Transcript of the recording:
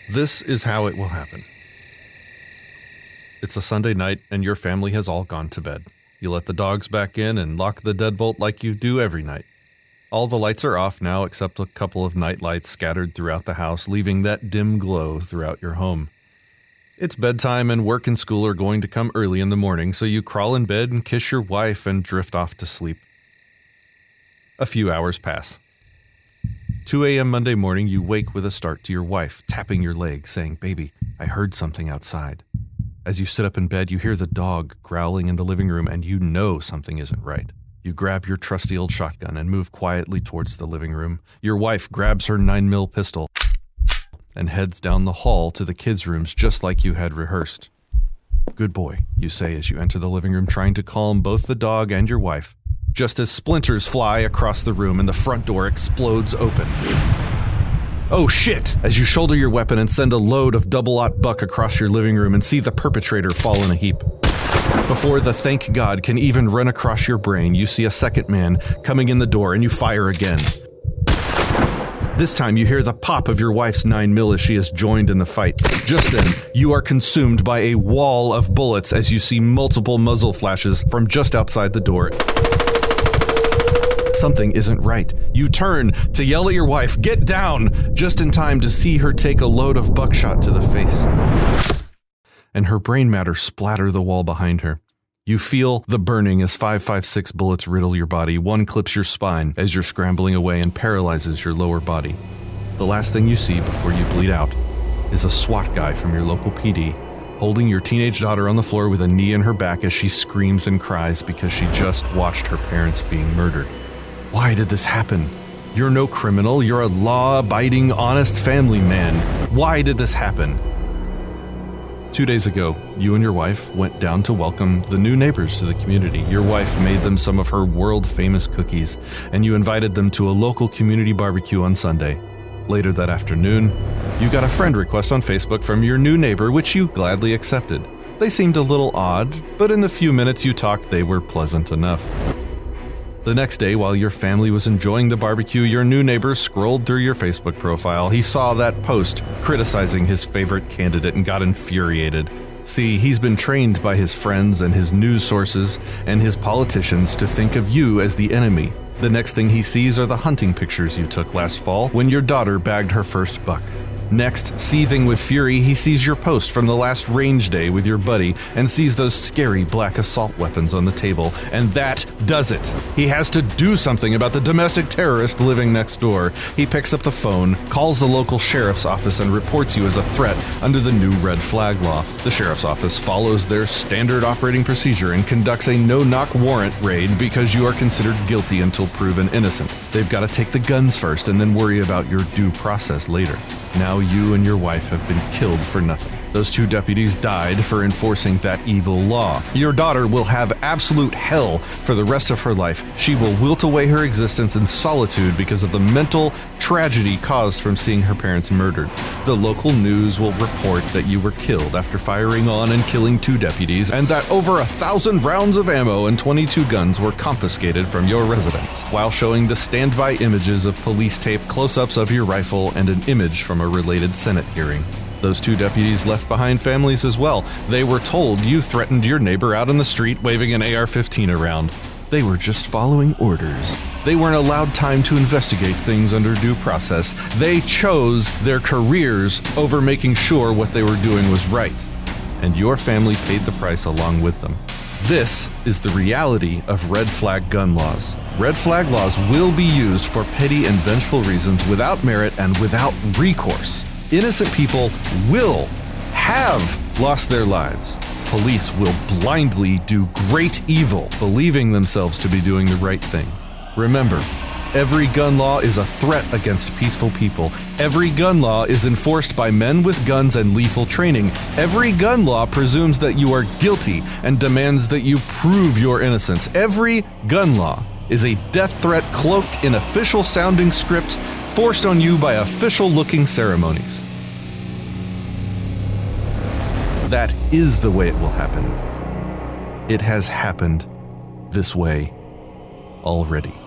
This is how it will happen. It's a Sunday night and your family has all gone to bed. You let the dogs back in and lock the deadbolt like you do every night. All the lights are off now except a couple of night lights scattered throughout the house, leaving that dim glow throughout your home. It's bedtime and work and school are going to come early in the morning, so you crawl in bed and kiss your wife and drift off to sleep. A few hours pass. 2 a.m. Monday morning, you wake with a start to your wife, tapping your leg, saying, "Baby, I heard something outside." As you sit up in bed, you hear the dog growling in the living room and you know something isn't right. You grab your trusty old shotgun and move quietly towards the living room. Your wife grabs her 9mm pistol and heads down the hall to the kids' rooms just like you had rehearsed. "Good boy," you say as you enter the living room, trying to calm both the dog and your wife, just as splinters fly across the room and the front door explodes open. "Oh shit!" as you shoulder your weapon and send a load of double-aught buck across your living room and see the perpetrator fall in a heap. Before the "thank God" can even run across your brain, you see a second man coming in the door and you fire again. This time you hear the pop of your wife's 9mm as she is joined in the fight. Just then, you are consumed by a wall of bullets as you see multiple muzzle flashes from just outside the door. Something isn't right. You turn to yell at your wife, "Get down!" just in time to see her take a load of buckshot to the face, and her brain matter splatter the wall behind her. You feel the burning as 5.56 bullets riddle your body. One clips your spine as you're scrambling away and paralyzes your lower body. The last thing you see before you bleed out is a SWAT guy from your local PD holding your teenage daughter on the floor with a knee in her back as she screams and cries because she just watched her parents being murdered. Why did this happen? You're no criminal. You're a law-abiding, honest family man. Why did this happen? 2 days ago, you and your wife went down to welcome the new neighbors to the community. Your wife made them some of her world-famous cookies, and you invited them to a local community barbecue on Sunday. Later that afternoon, you got a friend request on Facebook from your new neighbor, which you gladly accepted. They seemed a little odd, but in the few minutes you talked, they were pleasant enough. The next day, while your family was enjoying the barbecue, your new neighbor scrolled through your Facebook profile. He saw that post criticizing his favorite candidate and got infuriated. See, he's been trained by his friends and his news sources and his politicians to think of you as the enemy. The next thing he sees are the hunting pictures you took last fall when your daughter bagged her first buck. Next, seething with fury, he sees your post from the last range day with your buddy and sees those scary black assault weapons on the table, and that does it. He has to do something about the domestic terrorist living next door. He picks up the phone, calls the local sheriff's office, and reports you as a threat under the new red flag law. The sheriff's office follows their standard operating procedure and conducts a no-knock warrant raid because you are considered guilty until proven innocent. They've got to take the guns first and then worry about your due process later. Now you and your wife have been killed for nothing. Those 2 deputies died for enforcing that evil law. Your daughter will have absolute hell for the rest of her life. She will wilt away her existence in solitude because of the mental tragedy caused from seeing her parents murdered. The local news will report that you were killed after firing on and killing 2 deputies, and that over 1,000 rounds of ammo and 22 guns were confiscated from your residence, while showing the standby images of police tape, close-ups of your rifle, and an image from a related Senate hearing. Those 2 deputies left behind families as well. They were told you threatened your neighbor out on the street waving an AR-15 around. They were just following orders. They weren't allowed time to investigate things under due process. They chose their careers over making sure what they were doing was right. And your family paid the price along with them. This is the reality of red flag gun laws. Red flag laws will be used for petty and vengeful reasons without merit and without recourse. Innocent people have lost their lives. Police will blindly do great evil, believing themselves to be doing the right thing. Remember, every gun law is a threat against peaceful people. Every gun law is enforced by men with guns and lethal training. Every gun law presumes that you are guilty and demands that you prove your innocence. Every gun law is a death threat cloaked in official-sounding script forced on you by official-looking ceremonies. That is the way it will happen. It has happened this way already.